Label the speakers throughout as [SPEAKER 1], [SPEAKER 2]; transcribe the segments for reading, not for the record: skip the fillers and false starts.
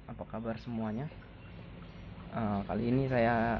[SPEAKER 1] Apa kabar semuanya? Kali ini saya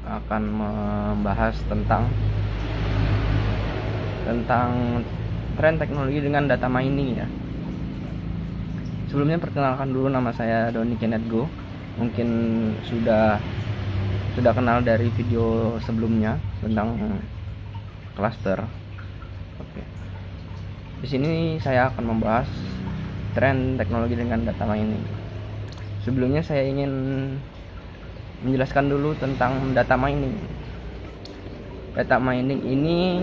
[SPEAKER 1] akan membahas tentang tren teknologi dengan data mining ya. Sebelumnya perkenalkan dulu, nama saya Doni Kenneth Go. Mungkin sudah kenal dari video sebelumnya tentang cluster. Oke. Di sini saya akan membahas tren teknologi dengan data mining. Sebelumnya saya ingin menjelaskan dulu tentang data mining. Data mining ini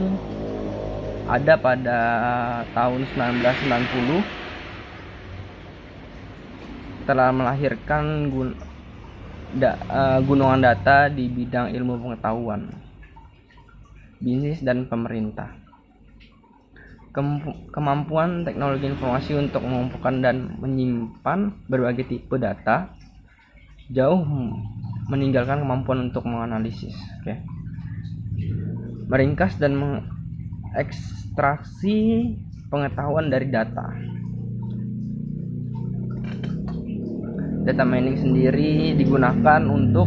[SPEAKER 1] ada pada tahun 1990, telah melahirkan gunungan data di bidang ilmu pengetahuan, bisnis, dan pemerintah. Kemampuan teknologi informasi untuk mengumpulkan dan menyimpan berbagai tipe data jauh meninggalkan kemampuan untuk menganalisis, meringkas dan mengekstraksi pengetahuan dari data. Data mining sendiri digunakan untuk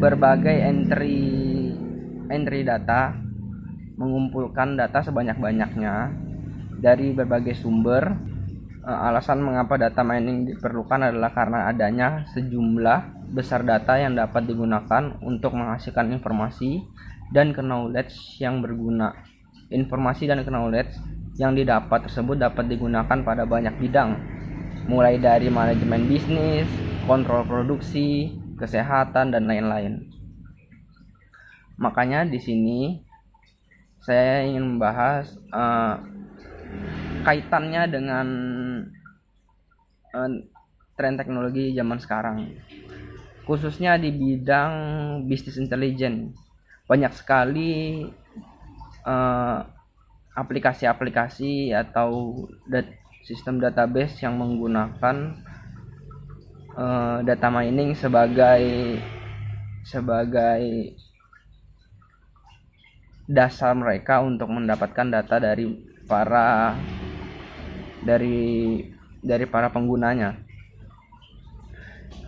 [SPEAKER 1] berbagai entry data, mengumpulkan data sebanyak-banyaknya dari berbagai sumber. Alasan mengapa data mining diperlukan adalah karena adanya sejumlah besar data yang dapat digunakan untuk menghasilkan informasi dan knowledge yang berguna. Informasi dan knowledge yang didapat tersebut dapat digunakan pada banyak bidang, mulai dari manajemen bisnis, kontrol produksi, kesehatan, dan lain-lain. Makanya di sini saya ingin membahas kaitannya dengan tren teknologi zaman sekarang, khususnya di bidang bisnis intelligence. Banyak sekali aplikasi-aplikasi atau sistem database yang menggunakan data mining sebagai dasar mereka untuk mendapatkan data dari para penggunanya.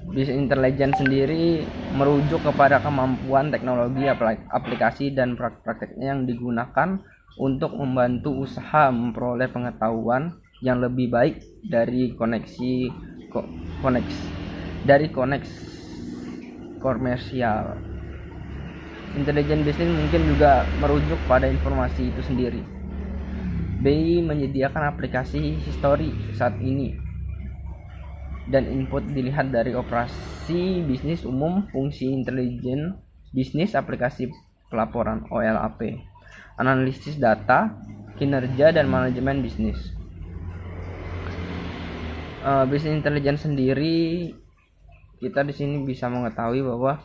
[SPEAKER 1] Business intelligence sendiri merujuk kepada kemampuan teknologi aplikasi dan prakteknya yang digunakan untuk membantu usaha memperoleh pengetahuan yang lebih baik dari koneksi komersial. Intelligent business mungkin juga merujuk pada informasi itu sendiri. BI menyediakan aplikasi history saat ini, dan input dilihat dari operasi bisnis umum, fungsi intelijen bisnis, aplikasi pelaporan OLAP, analisis data, kinerja, dan manajemen bisnis. Bisnis intelligence sendiri, kita di sini bisa mengetahui bahwa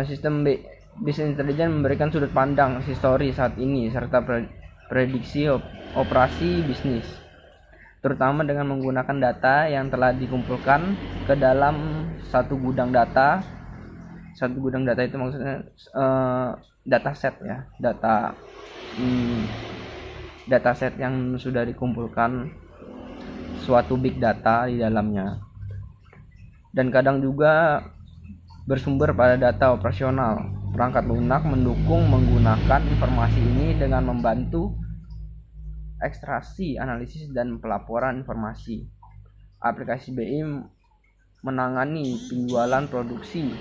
[SPEAKER 1] sistem bisnis intelligence memberikan sudut pandang histori saat ini serta prediksi operasi bisnis, terutama dengan menggunakan data yang telah dikumpulkan ke dalam satu gudang data. Satu gudang data itu maksudnya dataset ya, dataset yang sudah dikumpulkan suatu big data di dalamnya, dan kadang juga bersumber pada data operasional. Perangkat lunak mendukung menggunakan informasi ini dengan membantu ekstraksi, analisis, dan pelaporan informasi. Aplikasi BI menangani penjualan, produksi,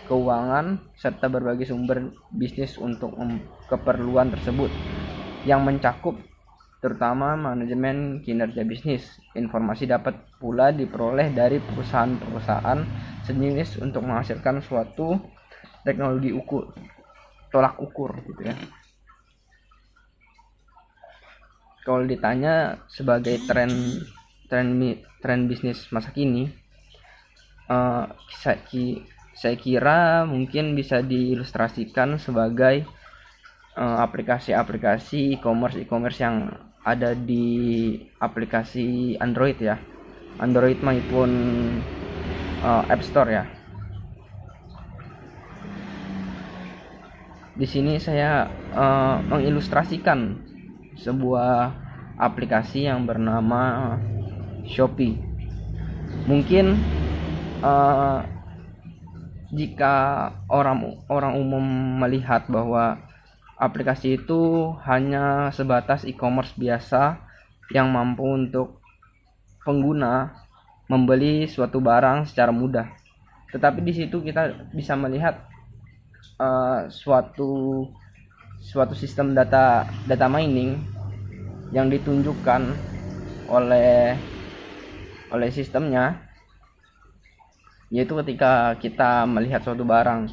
[SPEAKER 1] keuangan, serta berbagai sumber bisnis untuk keperluan tersebut, yang mencakup terutama manajemen kinerja bisnis. Informasi dapat pula diperoleh dari perusahaan-perusahaan sejenis untuk menghasilkan suatu teknologi tolak ukur gitu ya. Kalau ditanya sebagai tren bisnis masa kini, saya kira mungkin bisa diilustrasikan sebagai aplikasi e-commerce yang ada di aplikasi Android ya, Android maupun App Store ya. Di sini saya mengilustrasikan sebuah aplikasi yang bernama Shopee. Mungkin uh, jika orang umum melihat bahwa aplikasi itu hanya sebatas e-commerce biasa yang mampu untuk pengguna membeli suatu barang secara mudah. Tetapi di situ kita bisa melihat suatu sistem data mining yang ditunjukkan oleh sistemnya, yaitu ketika kita melihat suatu barang.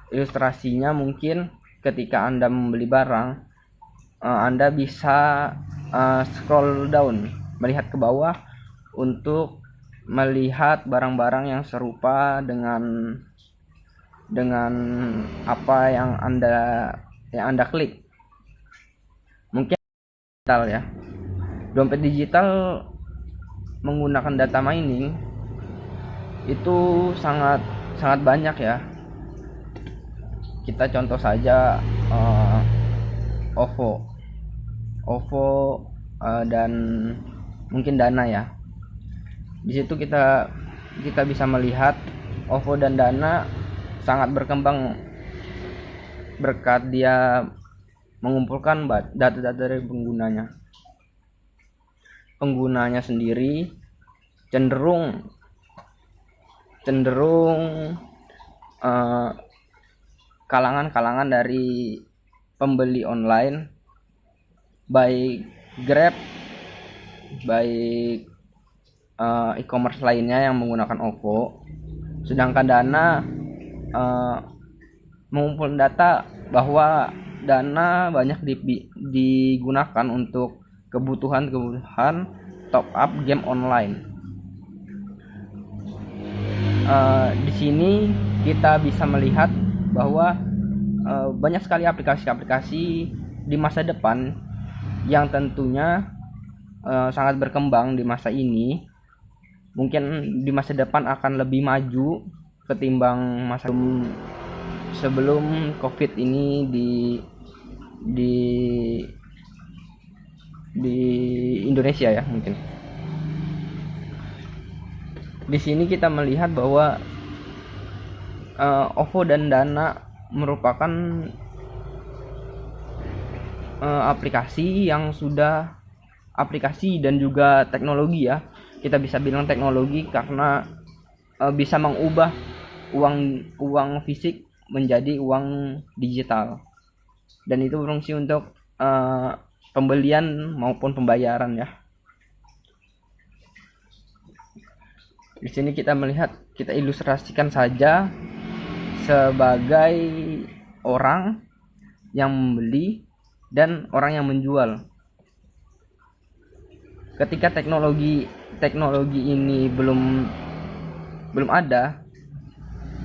[SPEAKER 1] Ilustrasinya mungkin ketika Anda membeli barang, Anda bisa scroll down, melihat ke bawah untuk melihat barang-barang yang serupa dengan apa yang Anda klik. Mungkin digital ya. Dompet digital menggunakan data mining itu sangat banyak ya. Kita contoh saja OVO dan mungkin Dana ya. Di situ kita bisa melihat OVO dan Dana sangat berkembang berkat dia mengumpulkan data-data dari penggunanya sendiri cenderung kalangan dari pembeli online, baik Grab, baik e-commerce lainnya yang menggunakan OVO. Sedangkan Dana mengumpulkan data bahwa Dana banyak digunakan untuk kebutuhan top up game online. Di sini kita bisa melihat bahwa banyak sekali aplikasi-aplikasi di masa depan yang tentunya sangat berkembang di masa ini. Mungkin di masa depan akan lebih maju ketimbang masa sebelum COVID ini di Indonesia ya. Mungkin di sini kita melihat bahwa OVO dan Dana merupakan aplikasi yang sudah aplikasi dan juga teknologi ya. Kita bisa bilang teknologi karena bisa mengubah uang fisik menjadi uang digital, dan itu berfungsi untuk pembelian maupun pembayaran ya. Di sini kita ilustrasikan saja sebagai orang yang membeli dan orang yang menjual. Ketika teknologi ini belum ada,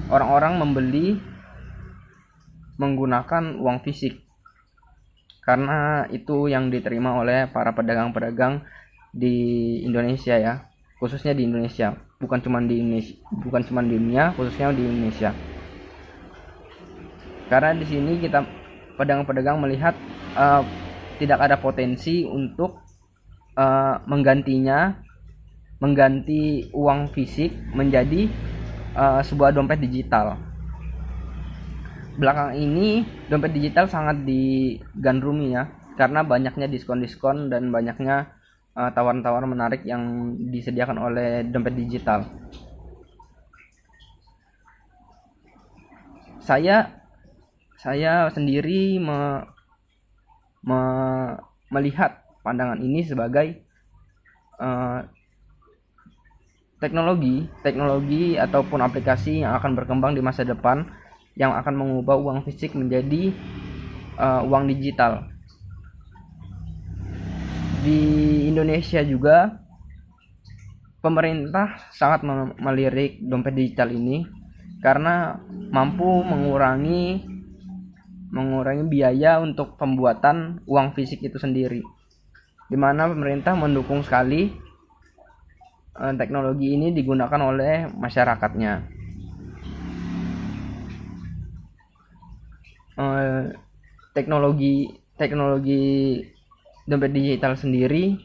[SPEAKER 1] orang-orang membeli menggunakan uang fisik karena itu yang diterima oleh para pedagang-pedagang di Indonesia ya, khususnya di Indonesia, bukan cuma di dunia, khususnya di Indonesia. Karena di sini kita pedagang-pedagang melihat tidak ada potensi untuk mengganti uang fisik menjadi sebuah dompet digital. Belakang ini dompet digital sangat digandrungi ya, karena banyaknya diskon-diskon dan banyaknya tawaran-tawaran menarik yang disediakan oleh dompet digital. Saya sendiri melihat pandangan ini sebagai teknologi ataupun aplikasi yang akan berkembang di masa depan, yang akan mengubah uang fisik menjadi uang digital. Di Indonesia juga pemerintah sangat melirik dompet digital ini karena mampu mengurangi biaya untuk pembuatan uang fisik itu sendiri, di mana pemerintah mendukung sekali teknologi ini digunakan oleh masyarakatnya. Teknologi dompet digital sendiri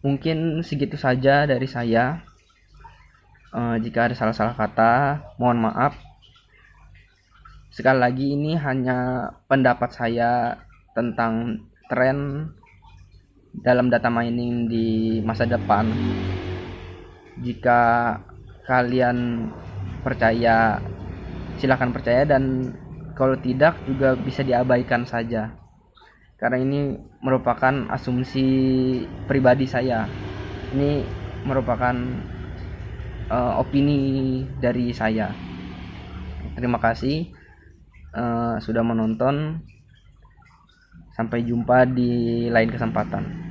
[SPEAKER 1] mungkin segitu saja dari saya. Jika ada salah-salah kata, mohon maaf. Sekali lagi, ini hanya pendapat saya tentang tren dalam data mining di masa depan. Jika kalian percaya, silakan percaya, dan kalau tidak juga bisa diabaikan saja. Karena ini merupakan asumsi pribadi saya. Ini merupakan opini dari saya. Terima kasih sudah menonton. Sampai jumpa di lain kesempatan.